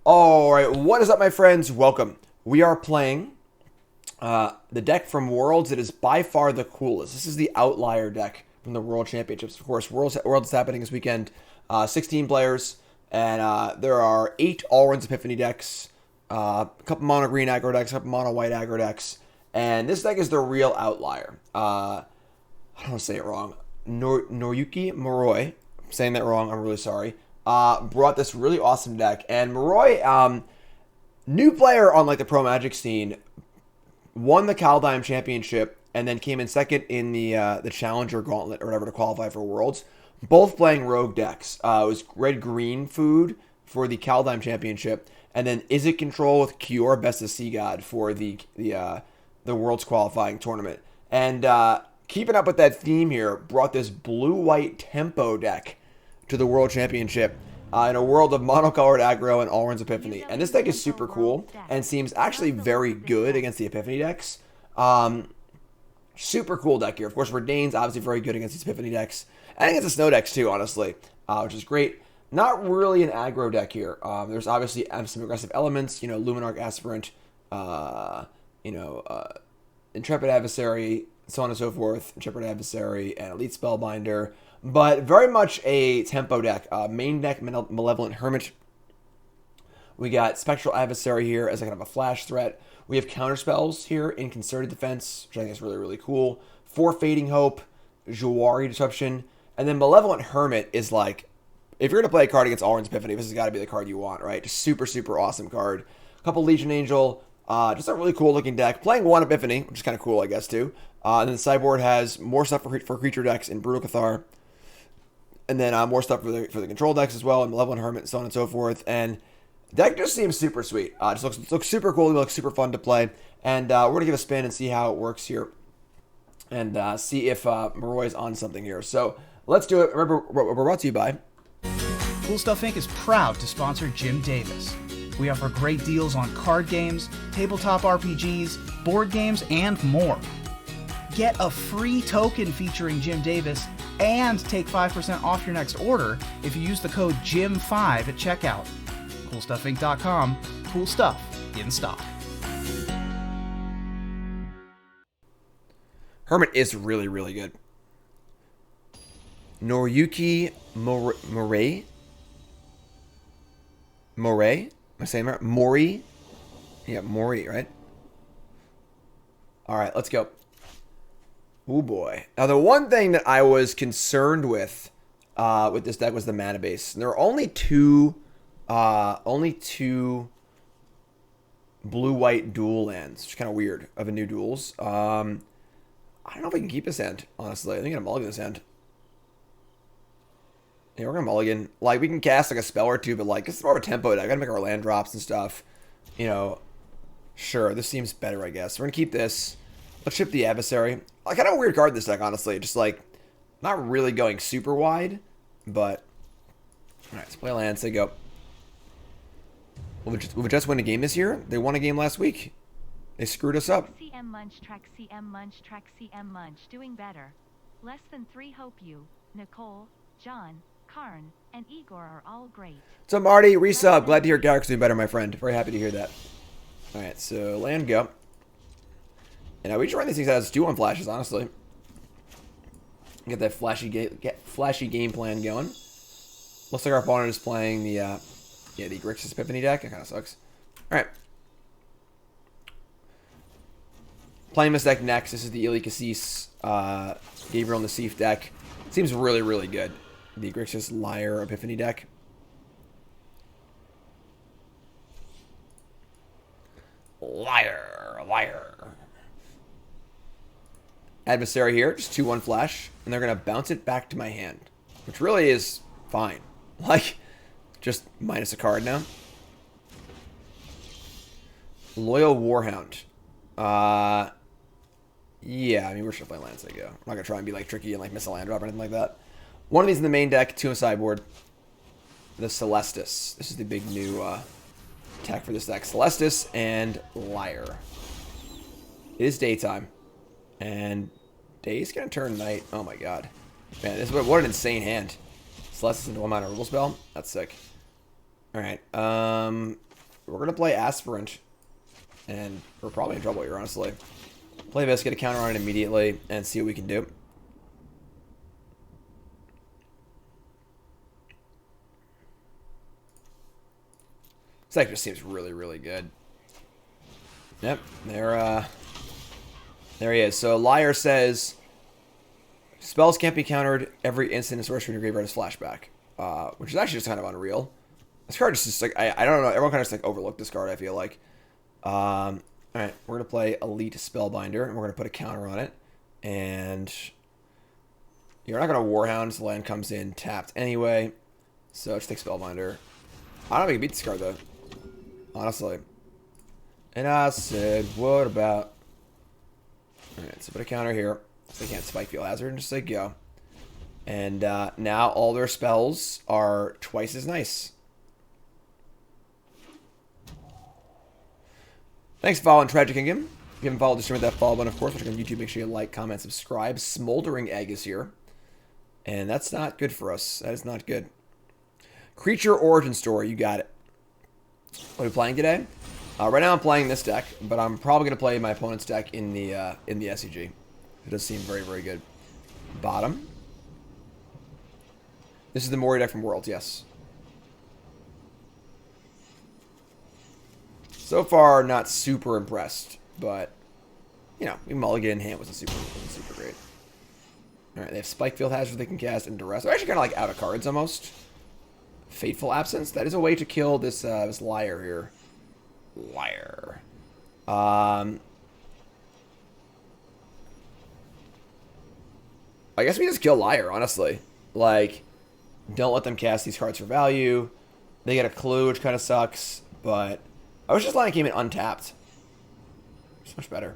Alright, what is up, my friends? Welcome. We are playing the deck from Worlds. It is by far the coolest. This is the outlier deck from the World Championships. Of course, Worlds is happening this weekend. 16 players, and there are 8 all-runs Epiphany decks, a couple mono green aggro decks, a couple mono white aggro decks, and this deck is the real outlier. I don't want to say it wrong. Noriyuki Mori, I'm saying that wrong, I'm really sorry. Brought this really awesome deck, and Moroi, new player on like the Pro Magic scene, won the Kaldheim Championship, and then came in second in the Challenger Gauntlet or whatever to qualify for Worlds. Both playing rogue decks. It was red green food for the Kaldheim Championship, and then Is It Control with Kior Best of Sea God for the Worlds qualifying tournament. And keeping up with that theme here, brought this blue-white tempo deck to the World Championship in a world of monocolored aggro and all-runs Epiphany. And this deck is super cool and seems actually very good against the Epiphany decks. Super cool deck here. Of course, Redain's obviously very good against these Epiphany decks. And against the Snow decks too, honestly, which is great. Not really an aggro deck here. There's obviously some aggressive elements, you know, Luminarch Aspirant, Intrepid Adversary, so on and so forth, Intrepid Adversary, and Elite Spellbinder. But very much a tempo deck. Main deck, Malevolent Hermit. We got Spectral Adversary here as a kind of a flash threat. We have counterspells here in Concerted Defense, which I think is really, really cool. 4 Fading Hope, Jawari Disruption, and then Malevolent Hermit is like, if you're going to play a card against All-Runs Epiphany, this has got to be the card you want, right? Just super, super awesome card. A couple Legion Angel, just a really cool looking deck. Playing 1 Epiphany, which is kind of cool, I guess, too. And then the sideboard has more stuff for creature decks in Brutal Cathar. And then more stuff for the control decks as well, and Malevolent Hermit, and so on and so forth. And the deck just seems super sweet. Just looks super cool. It looks super fun to play. And we're going to give a spin and see how it works here. And see if Moroi is on something here. So let's do it. Remember, we're brought to you by Cool Stuff Inc. is proud to sponsor Jim Davis. We offer great deals on card games, tabletop RPGs, board games, and more. Get a free token featuring Jim Davis and take 5% off your next order if you use the code JIM5 at checkout. CoolStuffInc.com. Cool stuff in stock. Hermit is really, really good. Noriyuki Mori? Am I saying that right? Mori? Yeah, Mori, right? Alright, let's go. Oh boy. Now the one thing that I was concerned with this deck was the mana base. And there are only two blue-white dual lands, which is kind of weird of a new duels. I don't know if we can keep this hand, honestly. I think I'm gonna mulligan this hand. Yeah, we're gonna mulligan. Like, we can cast like a spell or two, but like, this is more of a tempo deck. I gotta make our land drops and stuff. You know, sure, this seems better, I guess. We're gonna keep this. Let's ship the Adversary. I kind of a weird card in this deck, honestly. Just like, not really going super wide, but all right, let's play land. Say go. Will we just win a game this year? They won a game last week. They screwed us up. CM Munch track CM Munch track CM Munch doing better. Less than 3 hope you, Nicole, John, Karn, and Igor are all great. So Marty, resub. Glad to hear Garrick's doing better, my friend. Very happy to hear that. All right, so land go. And we just run these things as 2-1 flashes, honestly. Get that flashy game plan going. Looks like our opponent is playing the Grixis Epiphany deck. It kind of sucks. All right. Playing this deck next. This is the Ili Cassis, Gabriel Nassif deck. Seems really, really good. The Grixis Liar Epiphany deck. Liar. Adversary here, just 2-1 flash, and they're going to bounce it back to my hand, which really is fine. Like, just minus a card now. Loyal Warhound. Yeah, I mean, we're just going to play lands, I go. I'm not going to try and be, like, tricky and, like, miss a land drop or anything like that. One of these in the main deck, 2 on the sideboard. The Celestis. This is the big new attack for this deck. Celestis and Liar. It is daytime. And day's gonna turn night. Oh my god. Man, this is what an insane hand. Celestis into 1 mana removal spell. That's sick. Alright. we're going to play Aspirant. And we're probably in trouble here, honestly. Play this, get a counter on it immediately, and see what we can do. This deck just seems really, really good. Yep, there he is. So Liar says, spells can't be countered every instant in sorcery in your graveyard is flashback. Which is actually just kind of unreal. This card is just like, I don't know, everyone kind of just like overlooked this card, I feel like. Alright, we're going to play Elite Spellbinder, and we're going to put a counter on it. And you're not going to Warhound, so the land comes in tapped anyway. So let's take Spellbinder. I don't think we can beat this card, though. Honestly. And I said, what about... Alright, so put a counter here. So they can't Spike Field Hazard and just say go. And now all their spells are twice as nice. Thanks for following Tragic Kingdom. If you haven't followed the stream with that follow button, of course, which is on YouTube, make sure you like, comment, subscribe. Smoldering Egg is here. And that's not good for us. That is not good. Creature Origin Story, you got it. What are we playing today? Right now I'm playing this deck, but I'm probably going to play my opponent's deck in the SCG. It does seem very, very good. Bottom. This is the Mori deck from Worlds, yes. So far, not super impressed, but, you know, Mulligan in hand wasn't super great. Alright, they have Spike Field Hazard they can cast and Duress. They're actually kind of like out of cards almost. Fateful Absence. That is a way to kill this this Liar here. Liar. I guess we just kill Liar, honestly. Like, don't let them cast these cards for value. They get a clue, which kind of sucks, but I wish this line came in untapped. It's much better.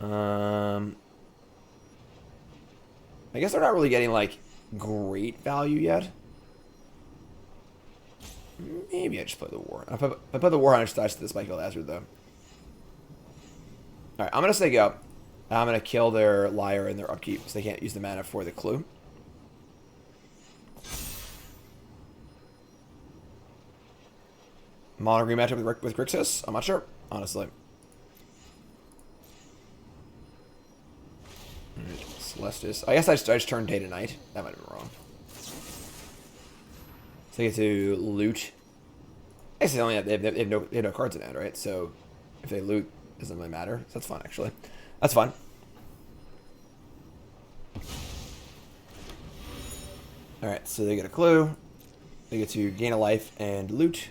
I guess they're not really getting, like, great value yet. Maybe I just play the War. If I play the War, I just dice to the Spike Field Hazard, though. Alright, I'm going to say go. I'm going to kill their Liar in their upkeep, so they can't use the mana for the clue. Mono green matchup with Grixis? I'm not sure, honestly. Celestis. I guess I just turned day to night. That might have been wrong. So they get to loot. I guess they only have, they have no cards in hand, right? So if they loot, it doesn't really matter. So that's fun, actually. That's fun. Alright, so they get a clue. They get to gain a life and loot.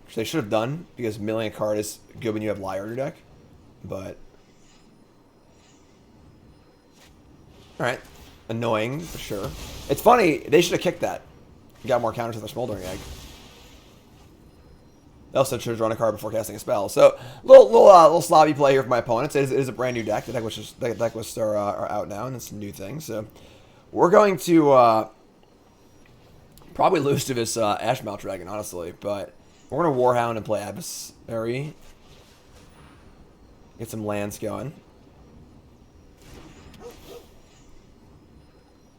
Which they should have done, because milling a card is good when you have Liar in your deck. But... Alright. Annoying, for sure. It's funny, they should have kicked that. Got more counters with their Smoldering Egg. They also should have drawn a card before casting a spell. So, little sloppy play here for my opponents. It is a brand new deck. The deck lists are out now, and it's a new thing. So, we're going to probably lose to this Ashmouth Dragon, honestly. But we're going to Warhound and play Adversary. Get some lands going.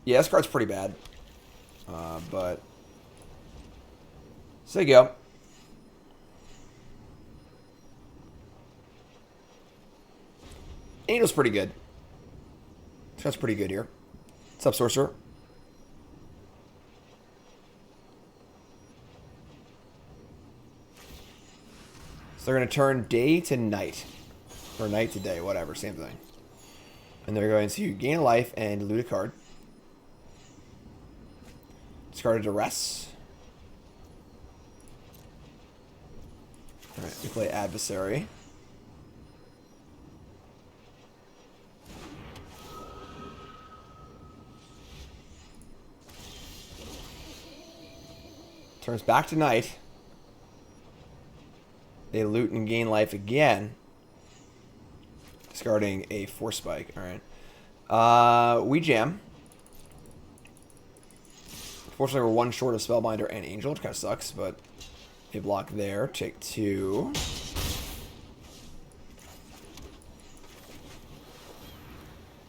Yeah, this card's pretty bad. But... So there you go. Angel's pretty good. That's pretty good here. What's up, Sorcerer? So they're going to turn day to night. Or night to day, whatever, same thing. And they're going to gain a life and loot a card. Discard a Duress. Alright, we play Adversary. Turns back to night. They loot and gain life again. Discarding a Force Spike. Alright. We jam. Fortunately, we're one short of Spellbinder and Angel, which kind of sucks, but a block there. Take two.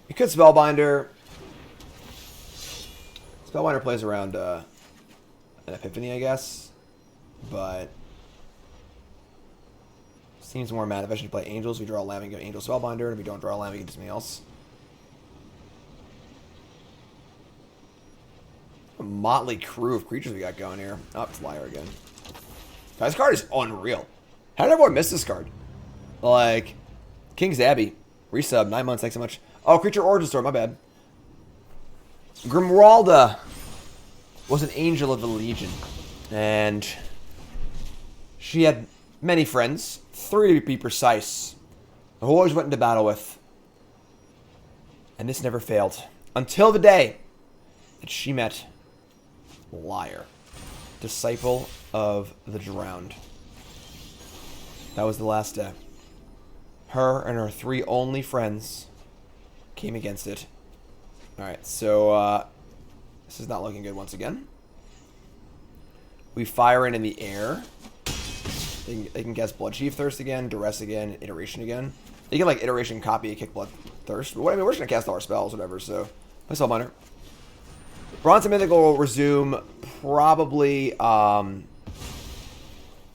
You could Spellbinder. Spellbinder plays around an Epiphany, I guess. But Seems more mana. Eventually play Angels. We draw a land, we go Angel Spellbinder. And if we don't draw a land, we can do something else. A motley crew of creatures we got going here. Oh, it's Liar again. This card is unreal. How did everyone miss this card? Like, King's Abbey. Resub, 9 months, thanks so much. Oh, Creature Origin Story, my bad. Grimwalda was an angel of the Legion. And she had many friends. 3 to be precise. Who always went into battle with. And this never failed. Until the day that she met Liar. Disciple of the Drowned. That was the last day. Her and her 3 only friends came against it. Alright, so this is not looking good once again. We fire in the air. They can guess Bloodchief Thirst again, Duress again, Iteration again. They can like Iteration copy, kick Blood Thirst. But I mean, we're just gonna cast all our spells, whatever, so play Spellbinder. Bronze and Mythical will resume probably I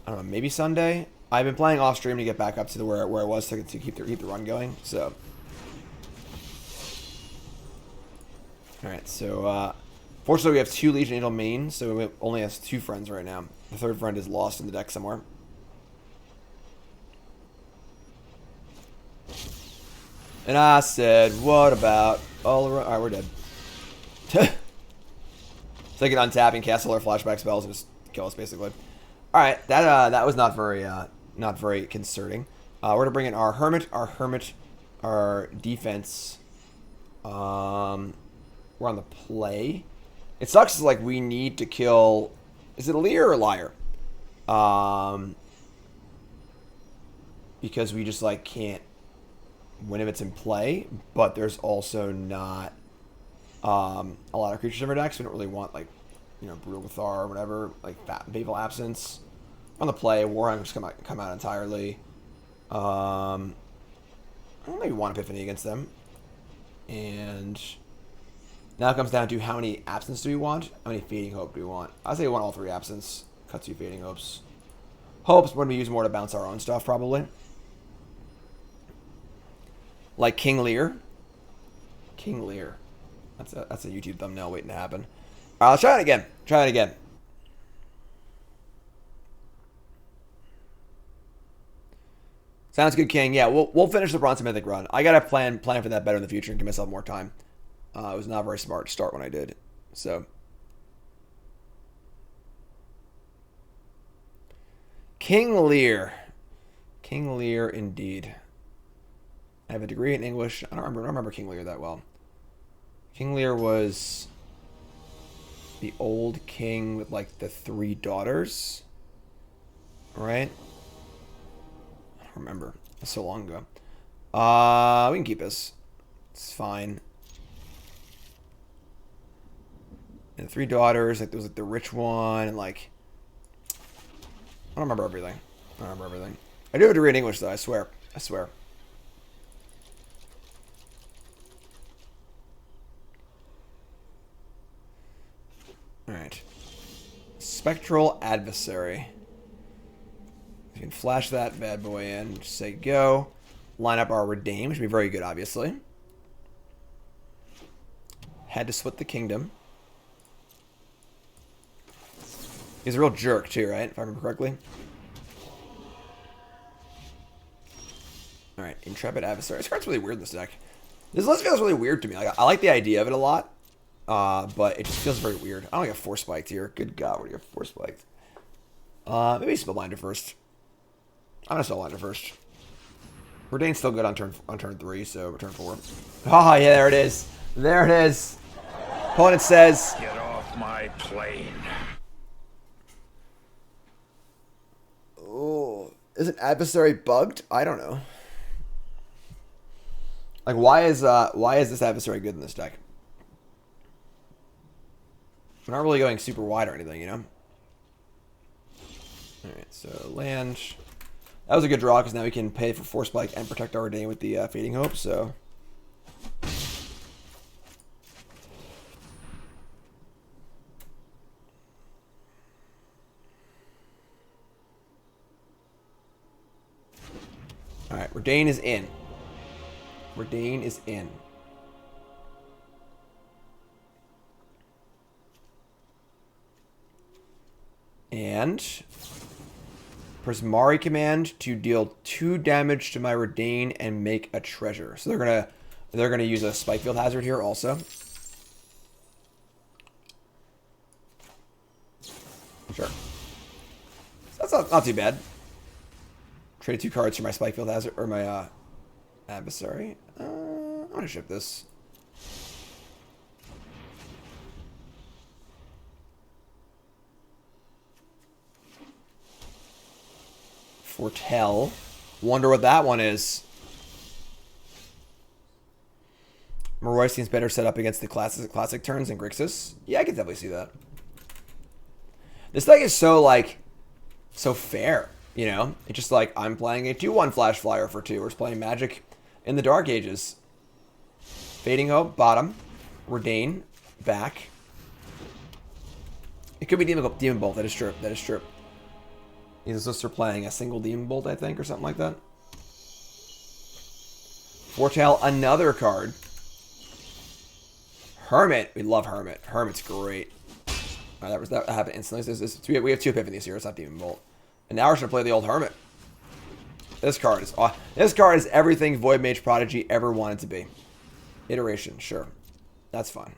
don't know, maybe Sunday. I've been playing off stream to get back up to where I was to keep the run going. So, all right. So, fortunately, we have 2 Legion Angel mains, so we only have 2 friends right now. The 3rd friend is lost in the deck somewhere. And I said, "What about all around?" All right, we're dead. So they can untap and cast all our flashback spells and just kill us, basically. All right, that was not very concerning. We're gonna bring in our hermit, our defense. We're on the play. It sucks. Like we need to kill. Is it a Lear or Liar? Because we just like can't win if it's in play. But there's also not a lot of creatures in our decks. We don't really want like Brutal Cathar or whatever, like Babel Absence. On the play, Warhound just come out entirely. I don't maybe want Epiphany against them. And now it comes down to how many Absence do we want? How many Fading Hope do we want? I'd say we want all 3 Absence. Cut 2 Fading Hopes. Hopes when we use more to bounce our own stuff, probably. Like King Lear. King Lear. That's a YouTube thumbnail waiting to happen. All right, let's try it again. Try it again. Sounds good, King. Yeah, we'll finish the Bronze Mythic run. I gotta plan for that better in the future and give myself more time. It was not very smart to start when I did. So, King Lear, indeed. I have a degree in English. I don't remember King Lear that well. King Lear was the old king with like the 3 daughters, right? I don't remember. That's so long ago. We can keep this. It's fine. And 3 daughters, like there was like the rich one, and like I don't remember everything. I do have a degree in English though. I swear. Alright. Spectral Adversary. We can flash that bad boy in. Just say go. Line up our Redeem, which would be very good, obviously. Had to split the kingdom. He's a real jerk, too, right? If I remember correctly. Alright, Intrepid Adversary. This card's really weird in this deck. This list feels really weird to me. Like, I like the idea of it a lot. But it just feels very weird. I don't get 4 spiked here. Good God, what do you have 4 spiked? Maybe Spellbinder first. I'm gonna Spellbinder first. Redain's still good on turn 3, so turn 4. Oh yeah, there it is. There it is. Opponent says, "Get off my plane." "Oh, isn't Adversary bugged? I don't know. Like, why is this Adversary good in this deck? We're not really going super wide or anything, you know." Alright, so land. That was a good draw, because now we can pay for 4 spike and protect our Redain with the Fading Hope, so. Alright, Redain is in. Redain is in. And Prismari command to deal 2 damage to my Redain and make a treasure. So they're gonna use a spike field hazard here also. Sure. So that's not too bad. Trade 2 cards for my spike field hazard or my adversary. I'm gonna ship this. Foretell. Wonder what that one is. Moroi seems better set up against the classic turns than Grixis. Yeah, I can definitely see that. This deck is so, like, so fair, you know? It's just like, I'm playing a 2-1 Flash Flyer for 2. We're just playing Magic in the Dark Ages. Fading Hope, bottom. Redain, back. It could be Demon Bolt. That is true. That is true. He's supposed to playing a single Demon Bolt, I think, or something like that. Foretell, another card. Hermit. We love Hermit. Hermit's great. That happened instantly. We have 2 Epiphanies here. It's not Demon Bolt. And now we're going to play the old Hermit. This card is everything Void Mage Prodigy ever wanted to be. Iteration, sure. That's fine.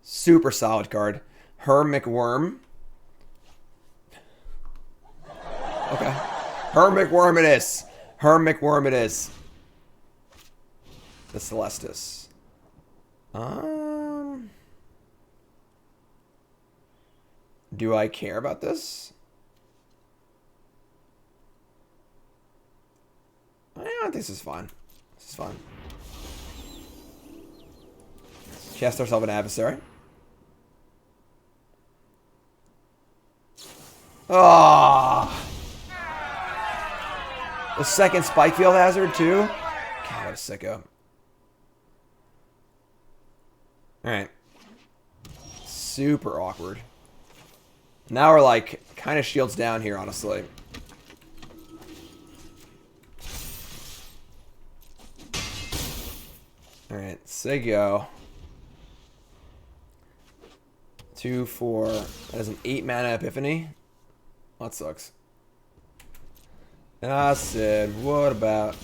Super solid card. McWorm. Okay. McWorm it is. McWorm it is. The Celestis. Do I care about this? I think this is fine. This is fine. Cast ourselves an adversary. Ah! The second spike field hazard too? God, what a sicko. Alright. Super awkward. Now we're like kind of shields down here, honestly. Alright, Sigyo. 2, 4. That is an 8 mana Epiphany. That sucks. And I said, what about...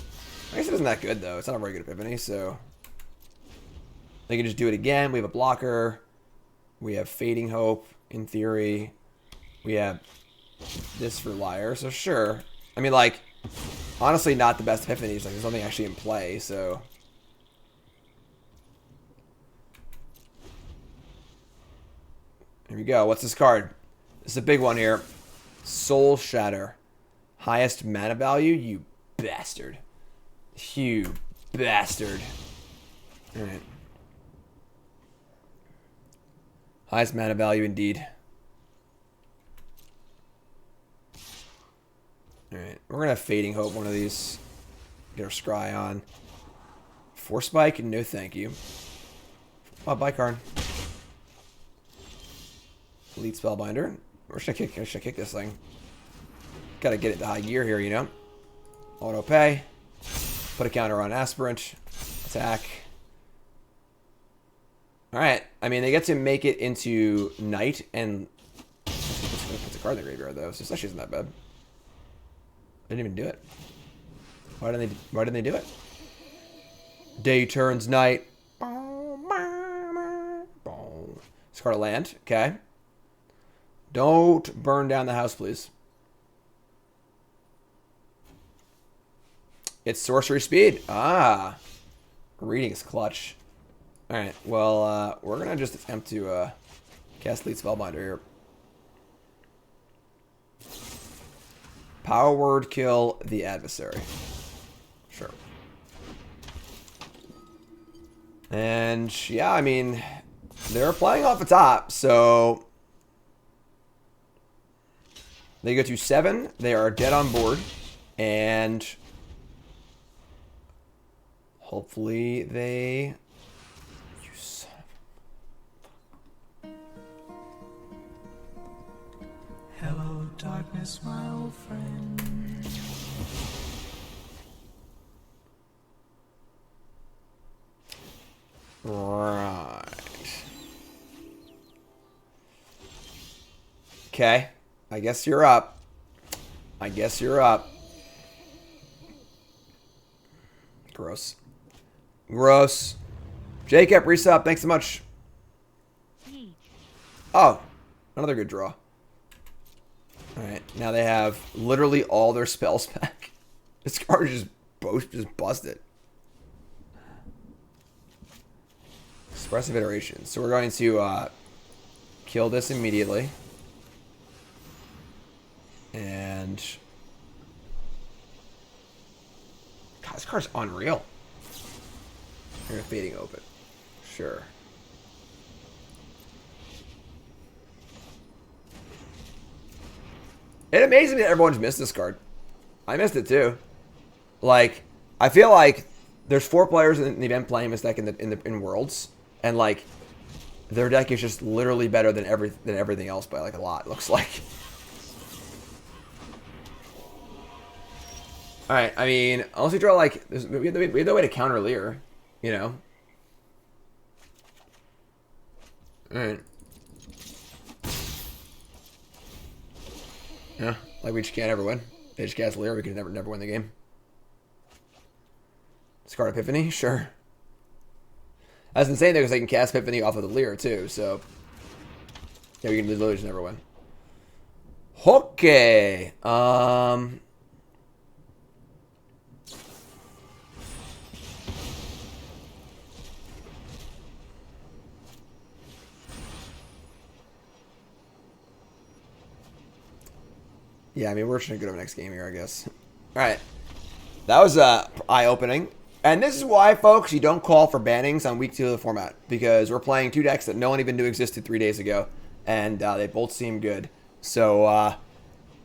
I guess it isn't that good, though. It's not a very good Epiphany, so... They can just do it again. We have a blocker. We have Fading Hope, in theory. We have this for Liar, so sure. I mean, like, honestly, not the best Epiphanies. Like, there's nothing actually in play, so... Here we go. What's this card? This is a big one here. Soul Shatter. Highest mana value? You bastard. You bastard. Alright. Highest mana value indeed. Alright. We're going to have Fading Hope one of these. Get our Scry on. Force Spike? No thank you. Oh, bye, Karn. Elite Spellbinder. Where should I kick this thing? Gotta get it to high gear here, you know? Auto pay. Put a counter on Aspirant. Attack. Alright. I mean, they get to make it into night and... Puts a card in the graveyard, though. So this actually isn't that bad. They didn't even do it. Why didn't they do it? Day turns night. Discard a land. Okay. Don't burn down the house, please. It's sorcery speed. Ah. Reading is clutch. Alright, well, we're going to just attempt to cast Elite Spellbinder here. Power Word kill the adversary. Sure. And, yeah, I mean, they're playing off the top, so... They go to 7. They are dead on board. And hopefully they... You son of Hello, darkness, my old friend. Right. Okay. I guess you're up. I guess you're up. Gross. Gross. Jacob, resub. Thanks so much. Yeet. Oh, another good draw. Alright, now they have literally all their spells back. This card just busted. Expressive iteration. So we're going to kill this immediately. And God, this card's unreal. You're fading open. Sure. It amazes me that everyone's missed this card. I missed it too. Like, I feel like there's 4 players in the event playing this deck in Worlds, and like their deck is just literally better than everything else by like a lot. It looks like. All right. I mean, unless you draw like we have no way to counter Lear, you know. All right. Yeah, like we just can't ever win. They just cast Lear, we could never win the game. Discard Epiphany, sure. That's insane though, because they can cast Epiphany off of the Lear too, so yeah, we can literally just never win. Okay. Yeah, I mean, we're just going to go to the next game here, I guess. All right. That was eye-opening. And this is why, folks, you don't call for bannings on week 2 of the format. Because we're playing 2 decks that no one even knew existed 3 days ago. And they both seem good. So,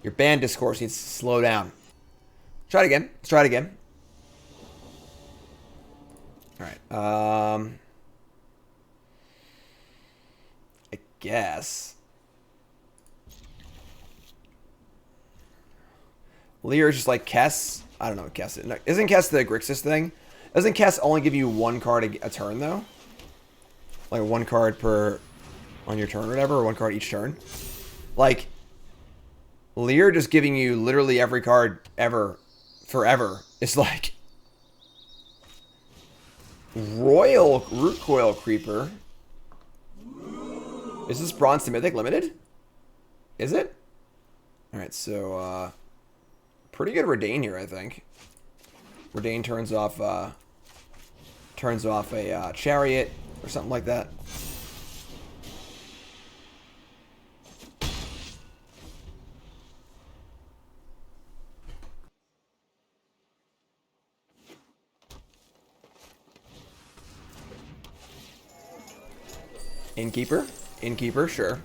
your ban discourse needs to slow down. Try it again. Let's try it again. All right. I guess. Lear is just like Kess. I don't know what Kess is. No, isn't Kess the Grixis thing? Doesn't Kess only give you 1 card a turn, though? Like 1 card per on your turn or whatever, or 1 card each turn? Like, Lear just giving you literally every card ever, forever. It's like... Royal Root Coil Creeper. Is this Bronze to Mythic limited? Is it? Alright, so, pretty good Redain here, I think. Redain turns off a Chariot or something like that. Innkeeper? Innkeeper, sure.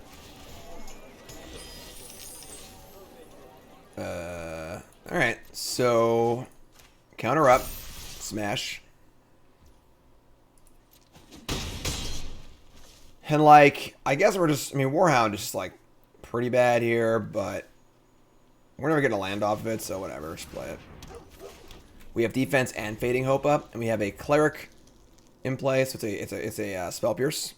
Alright, so counter up, smash. And like, I guess we're just, I mean, Warhound is just like pretty bad here, but we're never getting a land off of it, so whatever, just play it. We have defense and Fading Hope up, and we have a Cleric in play, so it's a Spell Pierce.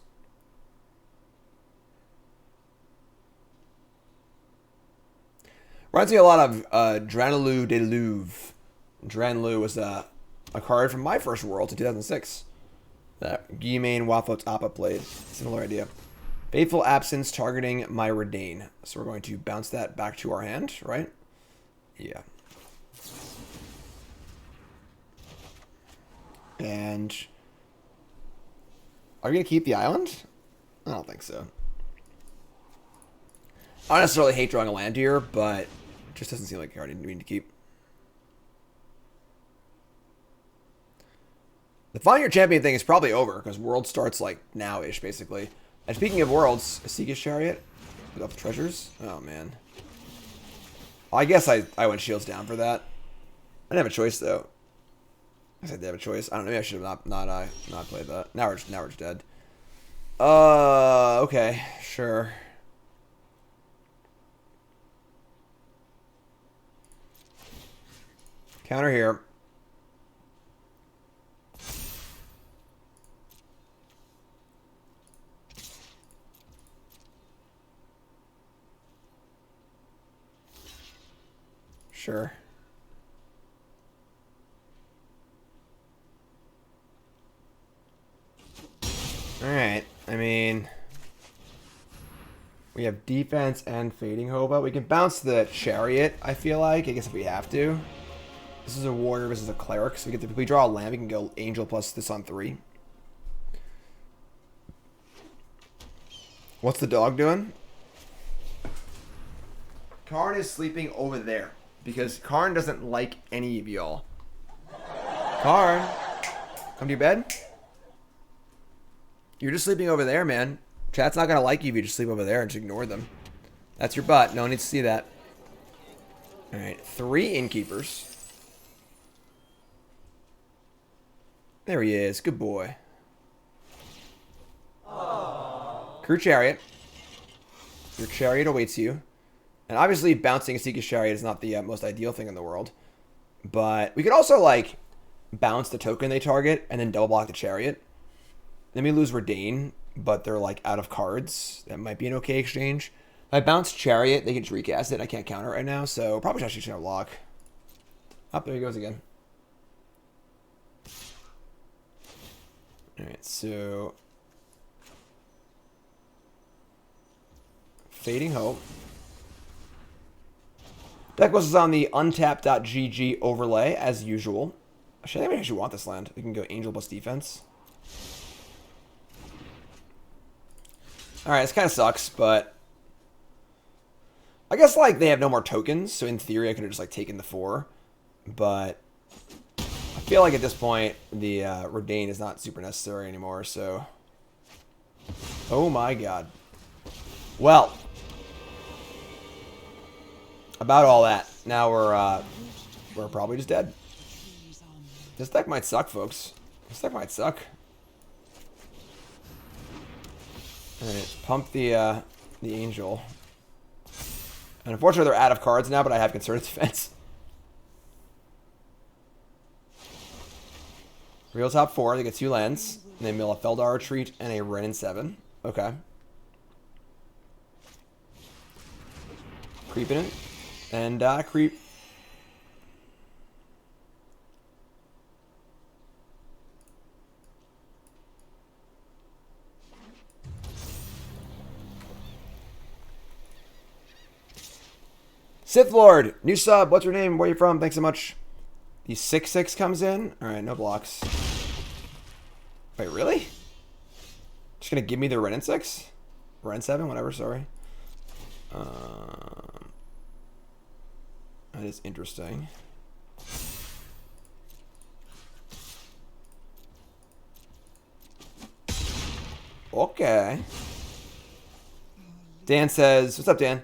Reminds me a lot of Dranaloo de Louvre. Dranaloo was a card from my first World in 2006. That Guillemane Wafot's Appa played. Similar idea. Faithful Absence targeting my Redain. So we're going to bounce that back to our hand, right? Yeah. And are we going to keep the island? I don't think so. I don't necessarily hate drawing a land here, but it just doesn't seem like a card we need to keep. The Find Your Champion thing is probably over, because World starts like now-ish, basically. And speaking of Worlds, a Seeker's Chariot without the treasures? Oh, man. I guess I went shields down for that. I didn't have a choice, though. I said I did have a choice. I don't know, maybe I should have not played that. Now we're just dead. Okay, sure. Counter here. Sure. Alright, I mean, we have defense and Fading Hobo. We can bounce the Chariot, I feel like, I guess if we have to. This is a Warrior, this is a Cleric, so we get to, if we draw a land, we can go Angel plus this on 3. What's the dog doing? Karn is sleeping over there, because Karn doesn't like any of y'all. Karn, come to your bed? You're just sleeping over there, man. Chat's not going to like you if you just sleep over there and just ignore them. That's your butt. No one needs to see that. Alright, 3 Innkeepers. There he is. Good boy. Crew Chariot. Your Chariot awaits you. And obviously, bouncing a Seeker's Chariot is not the most ideal thing in the world. But we could also, like, bounce the token they target and then double block the Chariot. Then we lose Redain, but they're, like, out of cards. That might be an okay exchange. If I bounce Chariot, they can just recast it. I can't counter it right now, so probably actually should have lock. Oh, there he goes again. Alright, so... Fading Hope. Decklist is on the untapped.gg overlay, as usual. Actually, I think we actually want this land. We can go Angel plus defense. Alright, this kind of sucks, but... I guess, like, they have no more tokens, so in theory I could have just, like, taken the 4. But... I feel like at this point, the Redain is not super necessary anymore, so... Oh my god. Well... About all that. Now we're probably just dead. This deck might suck, folks. This deck might suck. Alright, pump the Angel. And unfortunately they're out of cards now, but I have Concerted Defense. Real top 4, they get 2 lands. And they mill a Feldar Retreat and a Wrenn and 7. Okay. Creeping it. And creep. Sith Lord, new sub. What's your name? Where are you from? Thanks so much. The 6/6 comes in. All right, no blocks. Wait, really? Just gonna give me the Wrenn and 6? Wrenn 7, whatever. Sorry. That is interesting. Okay. Dan says, what's up, Dan?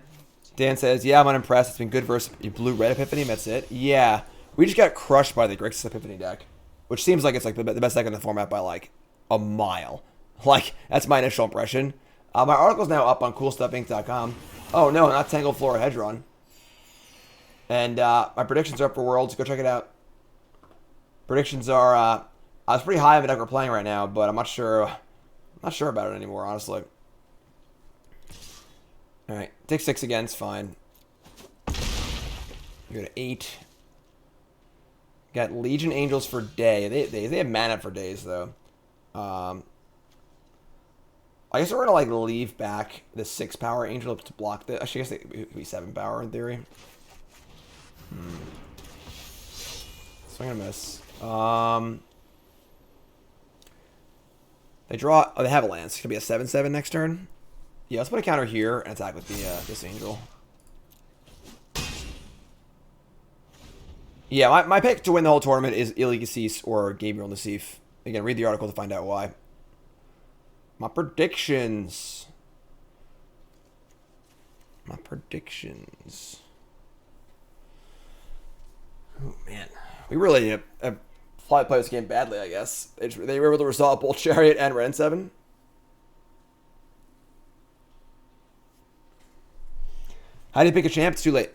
Dan says, yeah, I'm unimpressed. It's been good versus blue-red Epiphany. That's it. Yeah. We just got crushed by the Grixis Epiphany deck, which seems like it's like the best deck in the format by like a mile. Like, that's my initial impression. My article's now up on coolstuffinc.com. Oh, no, not Tangled Flora Hedron. And my predictions are up for Worlds. Go check it out. Predictions are, I was pretty high on the deck we're playing right now, but I'm not sure about it anymore, honestly. Alright, take 6 again, it's fine. You go to 8. Got Legion Angels for day. They have mana for days, though. I guess we're gonna, like, leave back the 6 power Angel to block the... Actually, I guess it would be 7 power in theory. So I'm gonna miss. They draw... Oh, they have a land. It's gonna be a 7/7 next turn. Yeah, let's put a counter here and attack with the this Angel. Yeah, my pick to win the whole tournament is Grixis or Gabriel Nassif. Again, read the article to find out why. My predictions. My predictions. Oh, man. We really have played this game badly, I guess. They were able to resolve both Chariot and Wrenn 7. How do you pick a champ? It's too late.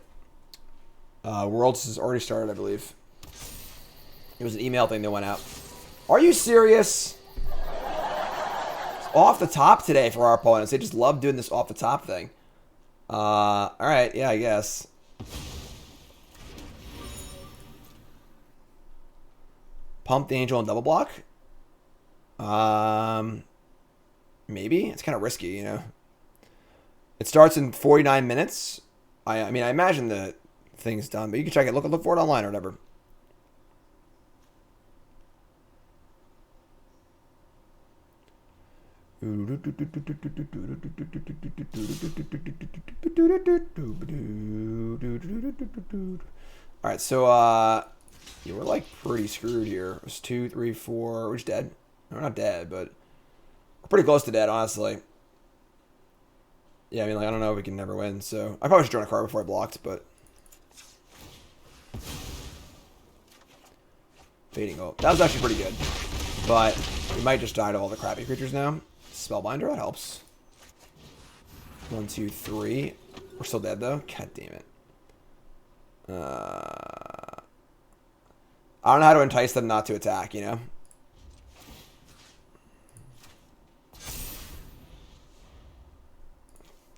Worlds has already started, I believe. It was an email thing that went out. Are you serious? It's off the top today for our opponents. They just love doing this off the top thing. Alright, yeah, I guess. Pump the Angel and double block? Maybe? It's kind of risky, you know. It starts in 49 minutes. I mean, I imagine the thing's done, but you can check it. Look for it online or whatever. Alright, so, yeah, we're like pretty screwed here. It was 2, 3, 4. We're just dead. No, we're not dead, but we're pretty close to dead, honestly. Yeah, I mean, like, I don't know if we can never win, so I probably should draw a card before I blocked, but Fading Hope. That was actually pretty good, but we might just die to all the crappy creatures now. Spellbinder, that helps. 1, 2, 3. We're still dead though. God damn it. I don't know how to entice them not to attack, you know?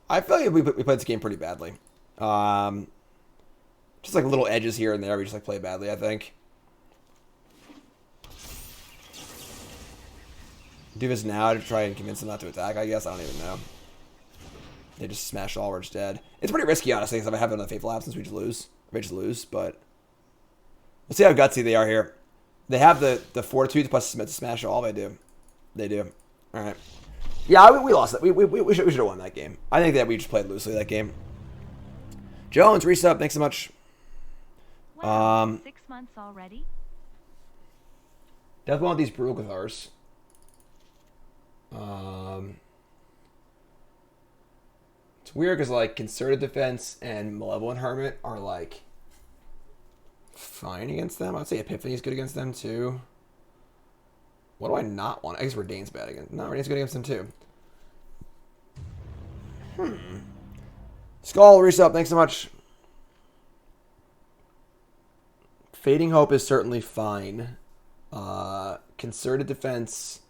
I feel like we played this game pretty badly. Just like little edges here and there, we just like play badly, I think. Do this now to try and convince them not to attack, I guess. I don't even know. They just smash all, we're just dead. It's pretty risky, honestly, because if I have it on the Fateful Absence, we just lose. We just lose, but let's see how gutsy they are here. They have the fortitude plus to smash all. They do. They do. All right. Yeah, we lost that. We should have won that game. I think that we just played loosely that game. Jones, resub. Thanks so much. Wow, 6 months already? Definitely want these Brutal Cathars. It's weird because like Concerted Defense and Malevolent Hermit are like fine against them. I'd say Epiphany is good against them too. What do I not want? I guess Redain's bad against. No, Redain's good against them too. Skull, resub. Thanks so much. Fading Hope is certainly fine. Concerted Defense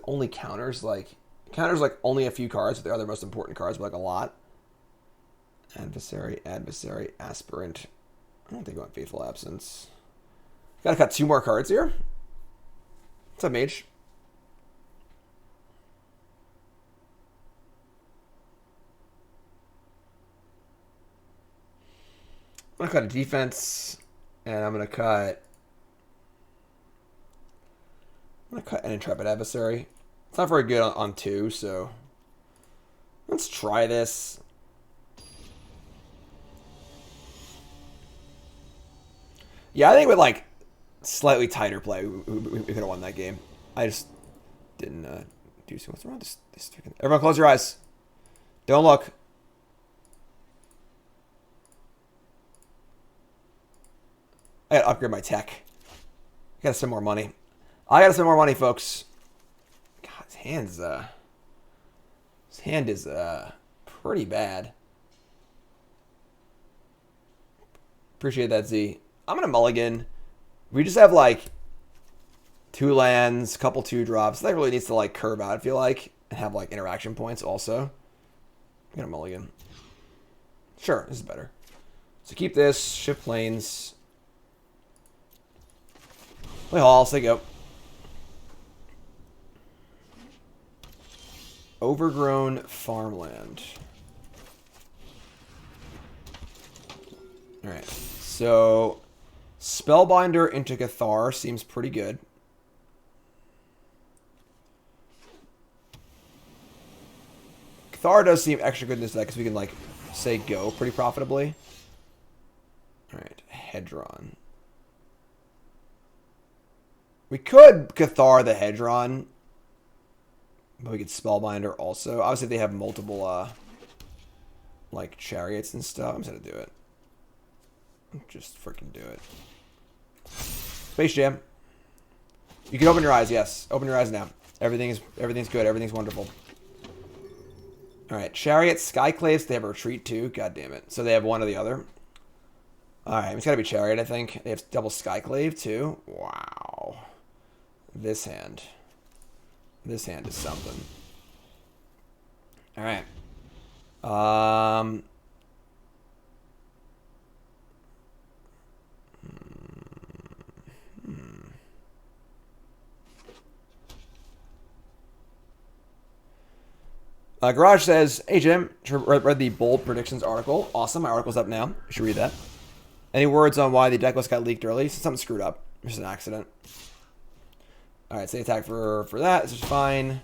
only counters like only a few cards, but they are their most important cards, but like a lot. Adversary, Aspirant. I don't think I want Faithful Absence. Gotta cut 2 more cards here. What's up, Mage? I'm gonna cut a defense, and I'm gonna cut an Intrepid Adversary. It's not very good on 2, so let's try this. Yeah, I think with like slightly tighter play, we could have won that game. I just didn't do so. What's wrong with this freaking... Everyone close your eyes. Don't look. I gotta upgrade my tech. I gotta spend more money. I gotta spend more money, folks. God, his hand is pretty bad. Appreciate that, Z. I'm gonna mulligan. We just have like 2 lands, couple 2-drops. That really needs to like curve out, I feel like, and have like interaction points also. I'm gonna mulligan. Sure, this is better. So keep this, shift planes. Play Halls, there you go. Overgrown farmland. Alright, so Spellbinder into Cathar seems pretty good. Cathar does seem extra good in this deck because we can, like, say go pretty profitably. Alright, Hedron. We could Cathar the Hedron, but we could Spellbinder also. Obviously, if they have multiple, like, chariots and stuff, I'm just gonna do it. Just freaking do it. Space Jam. You can open your eyes, yes. Open your eyes now. Everything's good. Everything's wonderful. Alright, Chariot, Skyclaves, they have a retreat too. God damn it. So they have one or the other. Alright, it's gotta be Chariot, I think. They have double Skyclave, too. Wow. This hand. This hand is something. Alright. Garage says, hey Jim, read the bold predictions article. Awesome, my article's up now. You should read that. Any words on why the deck list got leaked early? Something screwed up. Just an accident. Alright, so they attack for that. This is fine.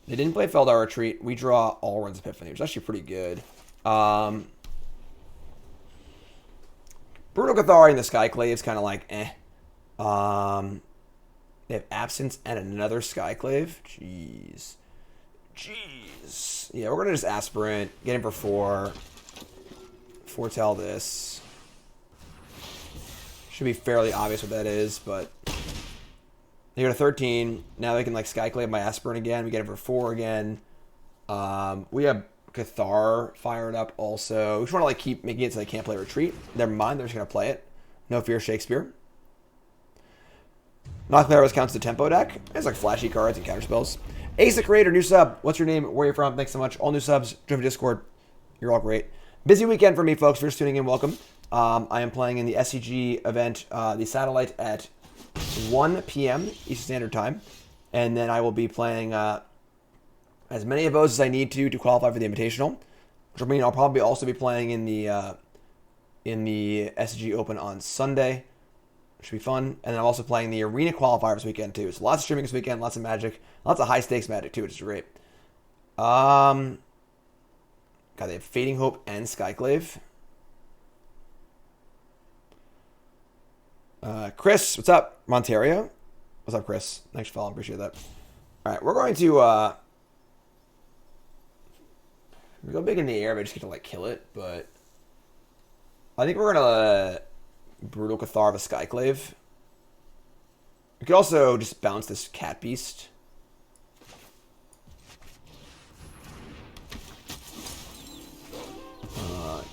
They didn't play Feldar Retreat. We draw all runs Epiphany, which is actually pretty good. Brutal Cathari and the Skyclave is kind of like, eh. They have Absence and another Skyclave. Jeez. Jeez. Yeah, we're going to just Aspirant. Get him for 4. Foretell this. Should be fairly obvious what that is, but... They go to 13. Now they can like Skyclave my Aspirant again. We get it for 4 again. We have Cathar fired up also. We just want to like keep making it so they can't play Retreat. Never mind, they're just going to play it. No fear, Shakespeare. Knockleros counts the Tempo deck. It's like flashy cards and counter spells. Asa Creator, new sub. What's your name? Where are you from? Thanks so much. All new subs. Join Discord. You're all great. Busy weekend for me, folks. If you're just tuning in, welcome. I am playing in the SCG event, the Satellite at 1 p.m. Eastern Standard Time. And then I will be playing as many of those as I need to qualify for the Invitational. Which will mean I'll probably also be playing in the SCG Open on Sunday. Should be fun. And then I'm also playing the Arena Qualifier this weekend too. So lots of streaming this weekend, lots of Magic. Lots of high stakes Magic too, which is great. God, they have Fading Hope and Skyclave. Chris, what's up? Montario? What's up, Chris? Thanks for following. Appreciate that. Alright, we're going to we go big in the air, but I just get to like kill it, but I think we're gonna Brutal Cathar of a Skyclave. We could also just bounce this Cat Beast.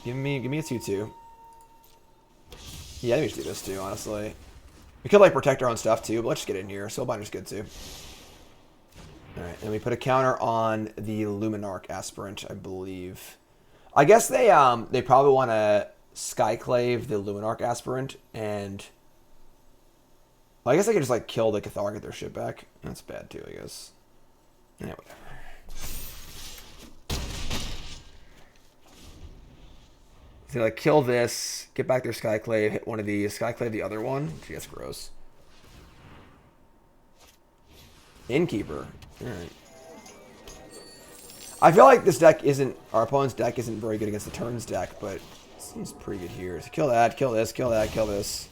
Give me a 2/2. Yeah, I think we should do this too, honestly. We could like protect our own stuff too, but let's just get in here. Soulbinder's good too. Alright, and we put a counter on the Luminarch Aspirant, I believe. I guess they probably want to Skyclave the Luminarch Aspirant, and well, I guess I could just like kill the Cathar and get their shit back. That's bad too, I guess. Yeah, whatever. So like kill this, get back their Skyclave, hit one of these, Skyclave the other one. Gee, that's gross. Innkeeper. Alright. I feel like this deck isn't, our opponent's deck isn't very good against the turns deck, but it seems pretty good here. So kill that, kill this, kill that, kill this.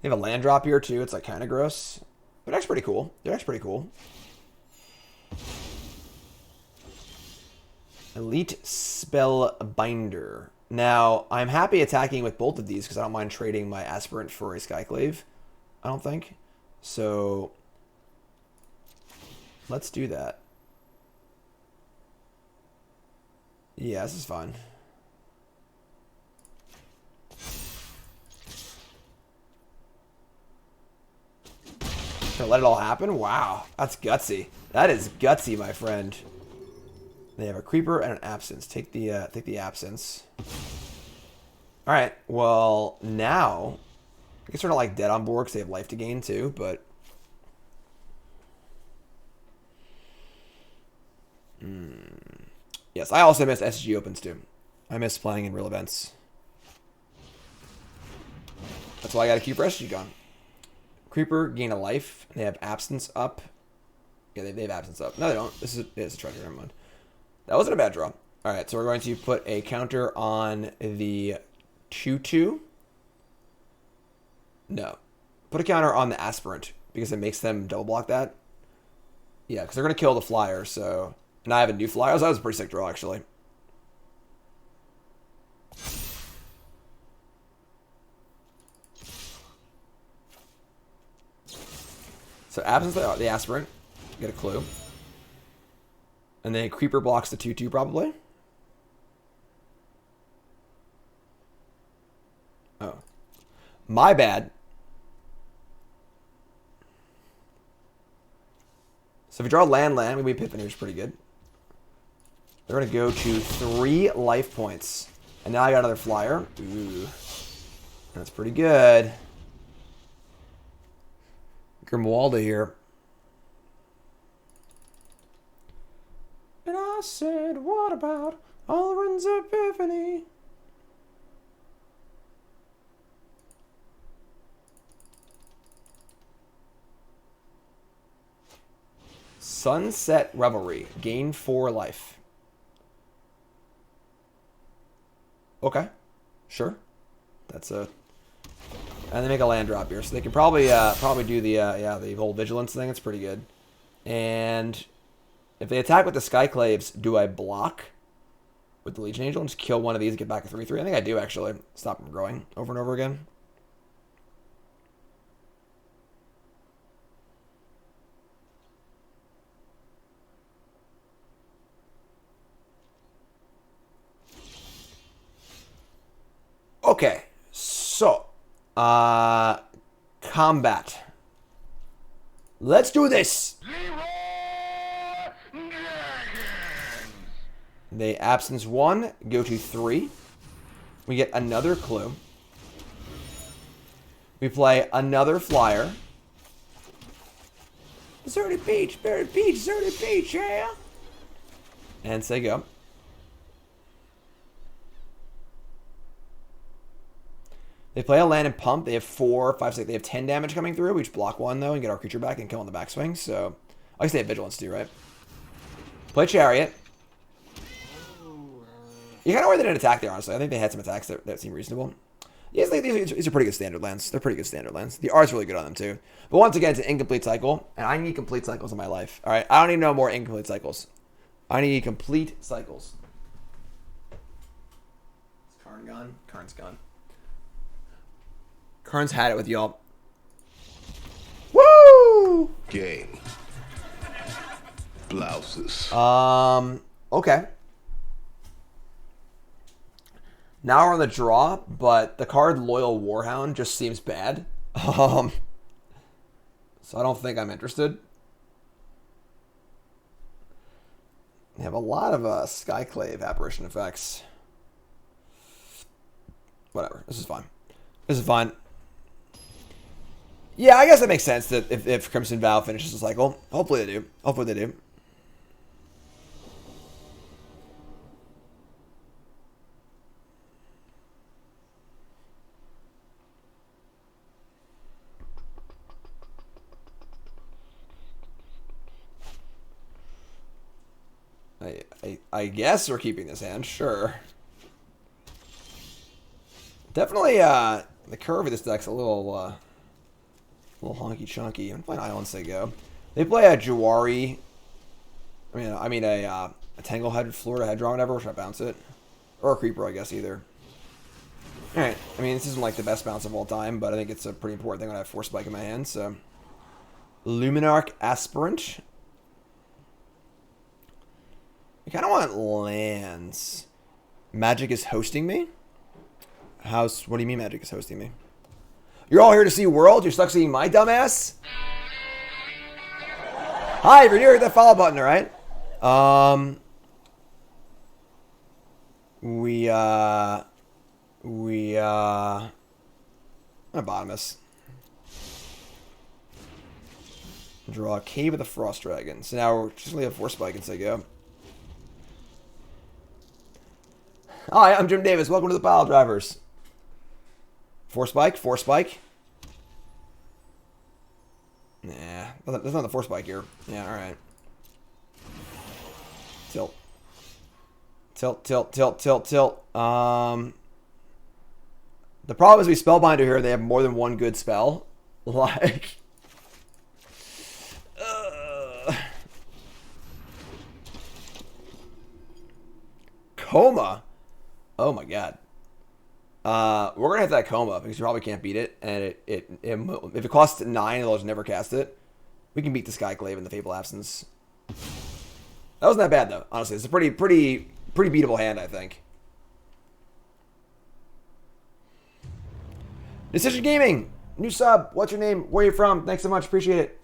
They have a land drop here too, it's like kind of gross. But that's pretty cool. That's pretty cool. Elite Spellbinder. Now, I'm happy attacking with both of these because I don't mind trading my Aspirant for a Skyclave. I don't think. So, let's do that. Yeah, this is fun. Gonna let it all happen? Wow, that's gutsy. That is gutsy, my friend. They have a Creeper and an Absence. Take the Absence. All right. Well, now I guess they're not like dead on board because they have life to gain too. But yes, I also miss SG Opens too. I miss playing in real events. That's why I got to keep SG going. Creeper, gain a life. They have Absence up. Yeah, they have Absence up. No, they don't. This is a treasure. Never mind. That wasn't a bad draw. All right, so we're going to put a counter on the 2/2. No. Put a counter on the Aspirant because it makes them double block that. Yeah, because they're going to kill the flyer, so... And I have a new flyer. So that was a pretty sick draw, actually. So absence of the aspirant. Get a clue. And then creeper blocks the 2/2 probably. Oh. My bad. So if we draw land, maybe Epiphany, which is pretty good. They're going to go to 3 life points. And now I got another flyer. Ooh. That's pretty good. Grimwalda here. And I said, what about Alrund's Epiphany? Sunset Revelry. Gain 4 life. Okay. Sure. That's a... And they make a land drop here. So they can probably do the whole vigilance thing. It's pretty good. And if they attack with the Skyclaves, do I block with the Legion Angel and just kill one of these and get back to 3/3? I think I do, actually. Stop them growing over and over again. Okay, so, combat. Let's do this! They absence 1, go to 3. We get another clue. We play another flyer. Deserted beach, deserted beach, yeah! And say go. They play a land and pump. They have 4, 5, 6. They have 10 damage coming through. We just block 1, though, and get our creature back and kill on the backswing. So, I guess they have vigilance, too, right? Play Chariot. You kind of worried they didn't attack there, honestly. I think they had some attacks that seem reasonable. Yes, these are pretty good standard lands. They're pretty good standard lands. The art's really good on them, too. But once again, it's an incomplete cycle, and I need complete cycles in my life. All right? I don't need no more incomplete cycles. I need complete cycles. Is Karn gone? Karn's gone. Karn's had it with y'all. Woo! Game. Blouses. Okay. Now we're on the draw, but the card Loyal Warhound just seems bad. So I don't think I'm interested. They have a lot of Skyclave apparition effects. Whatever. This is fine. This is fine. Yeah, I guess that makes sense that if Crimson Vow finishes the cycle. Hopefully they do. Hopefully they do. I guess we're keeping this hand, sure. Definitely, the curve of this deck's a little honky chunky. I'm playing Islands they go. They play a Jawari. I mean a Tanglehead, Florida Hedgehog, whatever. Or should I bounce it? Or a Creeper, I guess, either. All right. I mean, this isn't like the best bounce of all time, but I think it's a pretty important thing when I have 4 Spike in my hand. So, Luminarch Aspirant. I kind of want lands. Magic is hosting me? What do you mean Magic is hosting me? You're all here to see World? You're stuck seeing my dumbass? Hi, if you're new, hit that follow button, alright? I'm a bottomless. Draw a Cave of the Frost Dragon. So now we're just gonna have 4 Spike and say go. Hi, I'm Jim Davis. Welcome to the Pile Drivers. 4 Spike, 4 Spike. Nah, that's not the 4 Spike here. Yeah, alright. Tilt. Tilt, tilt, tilt, tilt, tilt. The problem is we Spellbinder here, they have more than one good spell. Like... Coma? Oh my god. We're gonna have that Coma because you probably can't beat it, and if it costs 9, they'll just never cast it. We can beat the Skyclave and the Fatal Absence. That wasn't that bad though, honestly. It's a pretty beatable hand, I think. Decision Gaming, new sub. What's your name? Where are you from? Thanks so much. Appreciate it.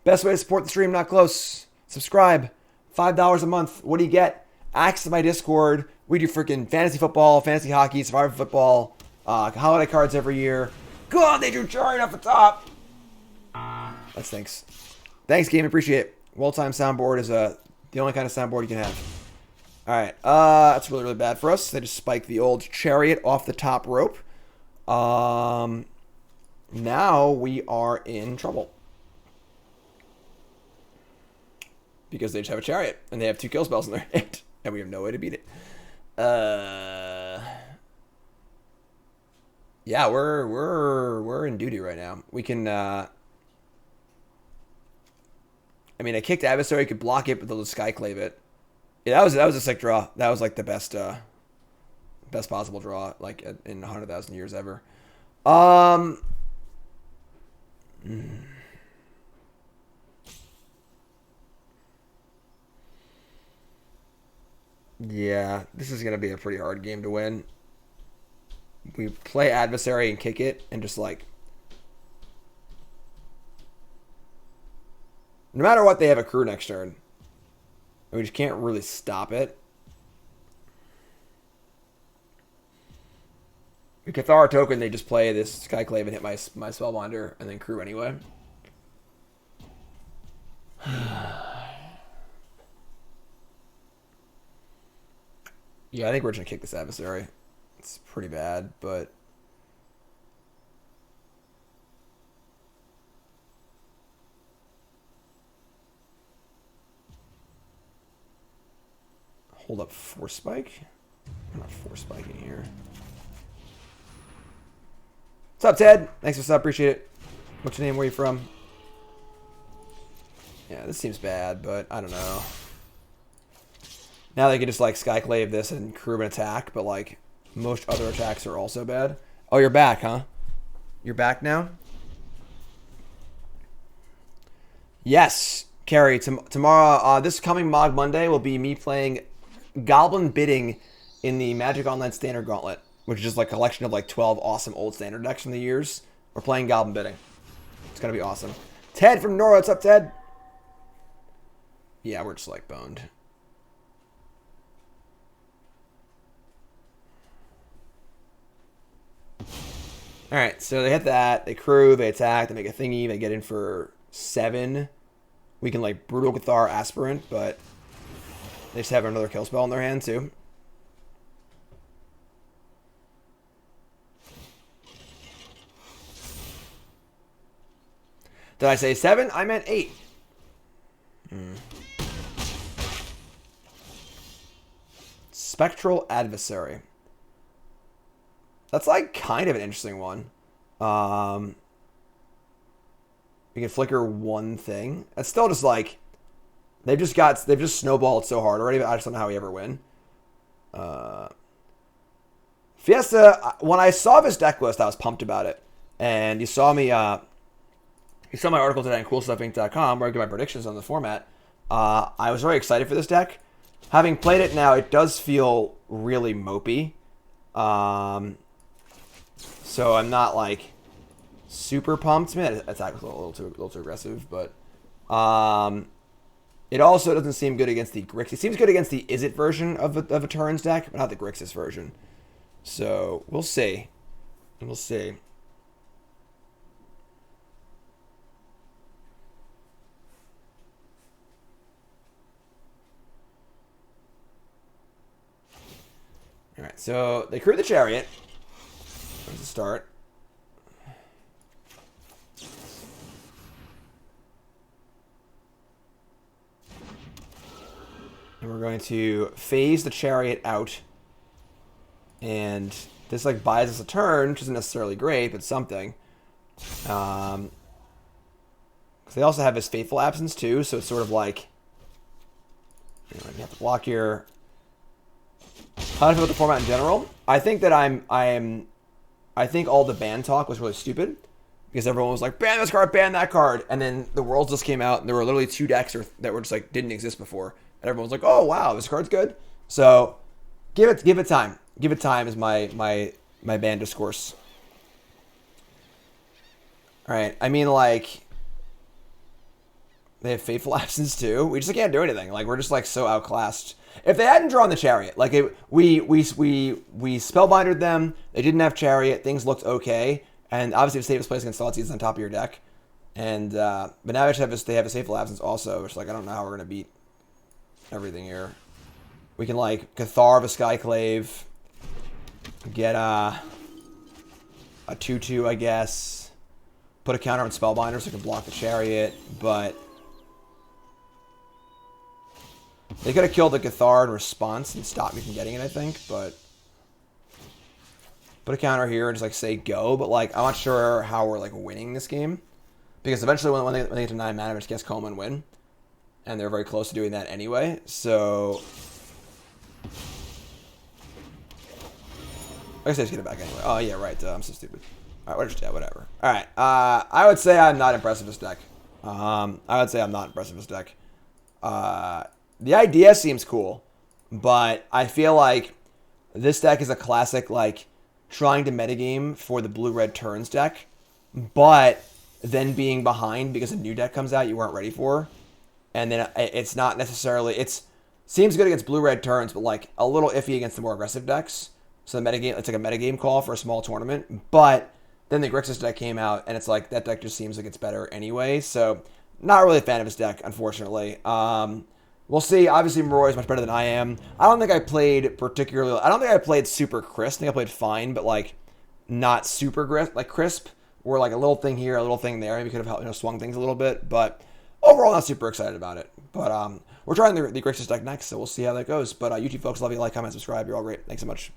Best way to support the stream, not close. Subscribe. $5 a month. What do you get? Access to my Discord. We do freaking fantasy football, fantasy hockey, survivor football, holiday cards every year. God, they drew Chariot off the top. That stinks. Thanks, game. Appreciate it. Well-timed soundboard is the only kind of soundboard you can have. All right. That's really bad for us. They just spiked the old Chariot off the top rope. Now we are in trouble. Because they just have a Chariot, and they have 2 kill spells in their hand, and we have no way to beat it. Yeah, we're in duty right now. We can. I mean, I kicked Adversarial, could block it, but they'll just Skyclave it. Yeah, that was a sick draw. That was like the best possible draw, like in 100,000 years ever. Yeah, this is going to be a pretty hard game to win. We play Adversary and kick it and just like... No matter what, they have a crew next turn. We just can't really stop it. We Cathar token, they just play this Skyclave and hit my Spellbinder and then crew anyway. Yeah, I think we're just going to kick this Adversary. It's pretty bad, but... Hold up, Force Spike? I'm not Force Spiking here. What's up, Ted? Thanks for the sub, appreciate it. What's your name, where you from? Yeah, this seems bad, but I don't know. Now they can just like Skyclave this and crew an attack, but like most other attacks are also bad. Oh, you're back, huh? You're back now? Yes, Carrie. Tomorrow, this coming Mog Monday will be me playing Goblin Bidding in the Magic Online Standard Gauntlet, which is just like a collection of like 12 awesome old standard decks from the years. We're playing Goblin Bidding. It's gonna be awesome. Ted from Nora, what's up, Ted? Yeah, we're just like boned. Alright, so they hit that, they crew, they attack, they make a thingy, they get in for 7. We can like Brutal Cathar Aspirant, but they just have another kill spell in their hand too. Did I say 7? I meant 8. Spectral Adversary. That's like kind of an interesting one. We can flicker one thing. It's still just like they've just snowballed so hard already, but I just don't know how we ever win. Fiesta, when I saw this deck list, I was pumped about it. And you saw me you saw my article today on coolstuffinc.com where I give my predictions on the format. I was very excited for this deck. Having played it now, it does feel really mopey. So I'm not like super pumped. I mean, attack was a little too aggressive, but it also doesn't seem good against the Grixis. It seems good against the Is It version of a Turns deck, but not the Grixis version. So we'll see. We'll see. All right, so they crew the Chariot. Let's start. And we're going to phase the Chariot out. And this like buys us a turn, which isn't necessarily great, but something. Because they also have his Faithful Absence too, so it's sort of like, you have to block here. How do I feel about the format in general? I think that I think all the ban talk was really stupid. because everyone was like, ban this card, ban that card. And then the Worlds just came out, and there were literally 2 decks that were just like didn't exist before. And everyone was like, oh, wow, this card's good. So give it time. Give it time is my ban discourse. All right. I mean, like, they have Fateful Absence too. We just can't do anything. Like, we're just like so outclassed. If they hadn't drawn the Chariot, like we spellbindered them. They didn't have Chariot. Things looked okay. And obviously, if safest place against Thoughtseize is on top of your deck. And but now they have a Fateful Absence also, which like I don't know how we're gonna beat everything here. We can like Cathar of a Skyclave. Get a 2/2, I guess. Put a counter on Spellbinder so it can block the Chariot, but they could have killed the Cathar in response and stopped me from getting it, I think, but put a counter here and just like say go, but like I'm not sure how we're like winning this game. Because eventually when they get to 9 mana, we just cast Coma and win. And they're very close to doing that anyway, so I guess I just get it back anyway. Oh yeah, right. I'm so stupid. All right, whatever. All right. I would say I'm not impressed with this deck. The idea seems cool, but I feel like this deck is a classic like trying to metagame for the blue-red turns deck, but then being behind because a new deck comes out you weren't ready for, and then it's not necessarily seems good against blue-red turns, but like a little iffy against the more aggressive decks. So the metagame, it's like a metagame call for a small tournament. But then the Grixis deck came out, and it's like that deck just seems like it's better anyway. So not really a fan of his deck, unfortunately. We'll see. Obviously, Mori is much better than I am. I don't think I played super crisp. I think I played fine, but like not super crisp. Or like a little thing here, a little thing there. Maybe could have helped, swung things a little bit. But overall, not super excited about it. But we're trying the Grixis deck next, so we'll see how that goes. But YouTube folks, love you, like, comment, subscribe. You're all great. Thanks so much.